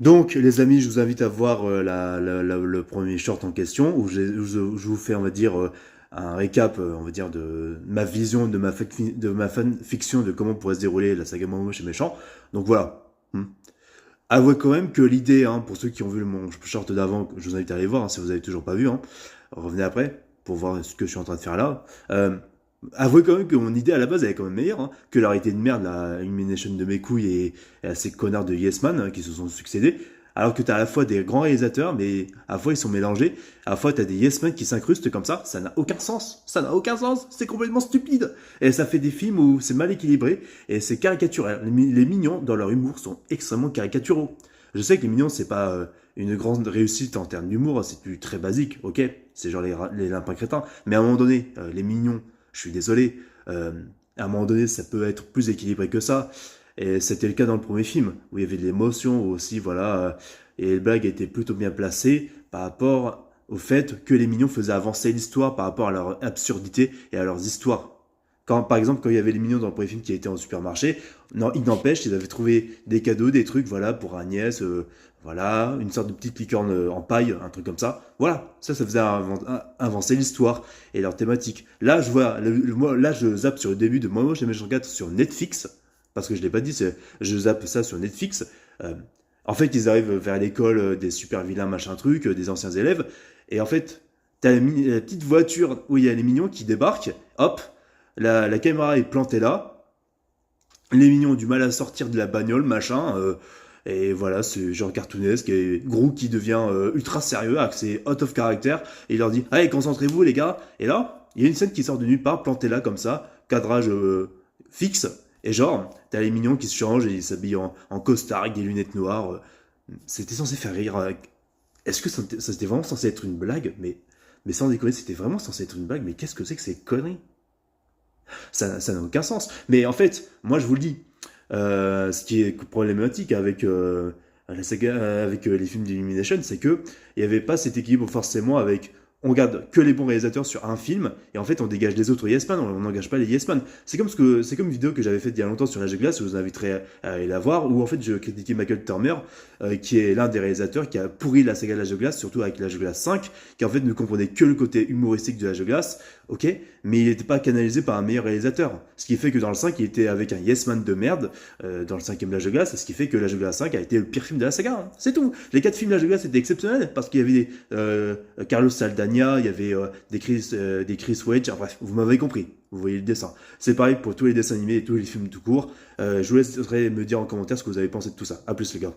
Donc, les amis, je vous invite à voir le premier short en question, où je vous fais, on va dire, un récap, on va dire, de ma vision, de ma fanfiction, de comment pourrait se dérouler la saga Momo chez Méchant. Donc voilà. Avouez quand même que l'idée, hein, pour ceux qui ont vu mon short d'avant, je vous invite à aller voir, hein, si vous avez toujours pas vu, hein, revenez après, pour voir ce que je suis en train de faire là. Avouez quand même que mon idée à la base elle est quand même meilleure, hein, que l'arrêté de merde, la Illumination de mes couilles et à ces connards de Yes Man qui se sont succédés. Alors que t'as à la fois des grands réalisateurs, mais à la fois ils sont mélangés, à la fois t'as des Yes Man qui s'incrustent comme ça n'a aucun sens. Ça n'a aucun sens, c'est complètement stupide. Et ça fait des films où c'est mal équilibré et c'est caricatural. Les mignons, dans leur humour, sont extrêmement caricaturaux. Je sais que les mignons, c'est pas une grande réussite en termes d'humour, c'est du très basique, ok. C'est genre les lapins crétins. Mais à un moment donné, les mignons, je suis désolé, à un moment donné, ça peut être plus équilibré que ça. Et c'était le cas dans le premier film, où il y avait de l'émotion aussi, voilà. Et les blagues étaient plutôt bien placées par rapport au fait que les mignons faisaient avancer l'histoire par rapport à leur absurdité et à leurs histoires. Quand, par exemple, quand il y avait les mignons dans le premier film qui étaient en supermarché, non, il n'empêche, ils avaient trouvé des cadeaux, des trucs, voilà, pour Agnès, voilà, une sorte de petite licorne en paille, un truc comme ça. Voilà, ça faisait avancer l'histoire et leur thématique. Là, je vois, là, je zappe sur le début de Momo chez Méchant 4 sur Netflix, parce que je l'ai pas dit, je zappe ça sur Netflix. Euh, En fait, ils arrivent vers l'école des super vilains, machin truc, des anciens élèves, et en fait, t'as la petite voiture où il y a les mignons qui débarquent, hop, la caméra est plantée là, les mignons ont du mal à sortir de la bagnole, machin, et voilà, c'est genre cartoonesque, et Gru qui devient ultra sérieux, avec ses out of character, et il leur dit, allez, concentrez-vous les gars, et là, il y a une scène qui sort de nulle part, plantée là, comme ça, cadrage fixe, et genre, t'as les mignons qui se changent, et ils s'habillent en costard, avec des lunettes noires, c'était censé faire rire. Est-ce que ça c'était vraiment censé être une blague, mais sans déconner, c'était vraiment censé être une blague, mais qu'est-ce que c'est que ces conneries? Ça n'a aucun sens. Mais en fait, moi je vous le dis, ce qui est problématique avec la saga, avec les films d'Illumination, c'est que il n'y avait pas cet équilibre forcément avec on garde que les bons réalisateurs sur un film et en fait on dégage les autres yes man, on n'engage pas les yes man. C'est comme une vidéo que j'avais faite il y a longtemps sur l'âge de glace, je vous inviterai à aller la voir, où en fait je critiquais Michael Turner, qui est l'un des réalisateurs qui a pourri la saga de l'âge de glace, surtout avec l'âge de glace 5, qui en fait ne comprenait que le côté humoristique de l'âge de glace, ok, mais il n'était pas canalisé par un meilleur réalisateur. Ce qui fait que dans le 5, il était avec un yes man de merde, dans le cinquième L'Âge de Glace, ce qui fait que L'Âge de Glace 5 a été le pire film de la saga. Hein. C'est tout. Les 4 films L'Âge de Glace étaient exceptionnels, parce qu'il y avait Carlos Saldana, il y avait des Chris Wedge, enfin, bref, vous m'avez compris. Vous voyez le dessin. C'est pareil pour tous les dessins animés et tous les films tout court. Je vous laisserai me dire en commentaire ce que vous avez pensé de tout ça. A plus les gars.